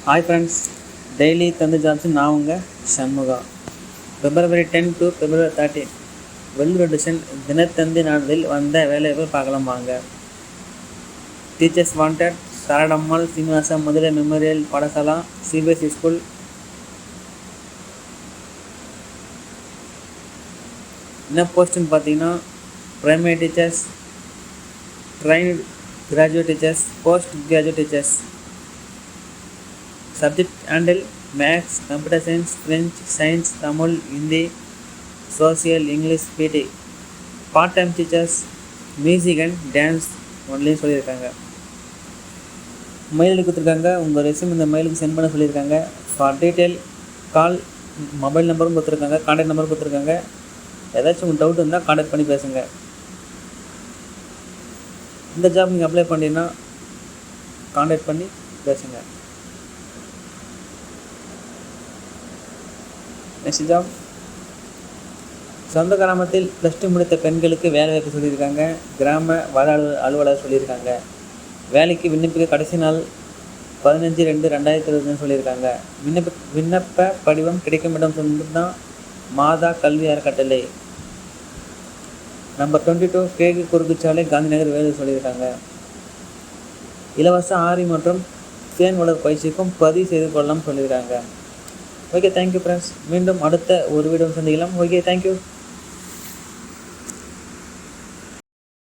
Hi friends, daily Thanthi jobs நான் உங்கள் Shanmuga. February 10 to February 13 Vellore edition Dinathanthi நாளில் வந்த வேலையை பார்க்கலாம் வாங்க. Teachers wanted Sharadammal Srinivasa Madurai memorial Padasala CBSE school. என்ன போஸ்ட்டுன்னு பார்த்தீங்கன்னா primary teachers, trained graduate teachers, post graduate teachers. Subject handle maths, computer science, French, science, Tamil, Hindi, social, English, PT. Part time teachers music and dance ஒன்லையும் சொல்லியிருக்காங்க. மெயில் கொடுத்துருக்காங்க. உங்கள் ரெஸ்யூம் இந்த மெயிலுக்கு send பண்ண சொல்லியிருக்காங்க. ஃபார் டீட்டெயில் கால், மொபைல் நம்பரும் கொடுத்துருக்காங்க, கான்டாக்ட் நம்பரும் கொடுத்துருக்காங்க. ஏதாச்சும் உங்களுக்கு டவுட் இருந்தால் கான்டாக்ட் பண்ணி பேசுங்க. இந்த ஜாப் நீங்கள் அப்ளை பண்ணிங்கன்னா கான்டாக்ட் பண்ணி பேசுங்க. நெக்ஸ்ட் ஜாப், சொந்த கிராமத்தில் +2 முடித்த பெண்களுக்கு வேலை வாய்ப்பு சொல்லியிருக்காங்க. கிராம வள அலுவலர் சொல்லியிருக்காங்க. வேலைக்கு விண்ணப்பிக்க கடைசி நாள் 15/2/2020 சொல்லியிருக்காங்க. விண்ணப்ப படிவம் கிடைக்கும் இடம் தான் மாதா கல்வி அறக்கட்டளை, நம்பர் 22 கிழக்கு குறுக்குச்சாலை, காந்தி நகர், வேலை சொல்லியிருக்காங்க. இலவச ஆரி மற்றும் தேன் வளர் பயிற்சிக்கும் பதிவு செய்து கொள்ளலாம் சொல்லியிருக்காங்க. Okay, thank you friends. மீண்டும் அடுத்த ஒரு வீடியோ சந்திக்கலாம். Okay, thank you.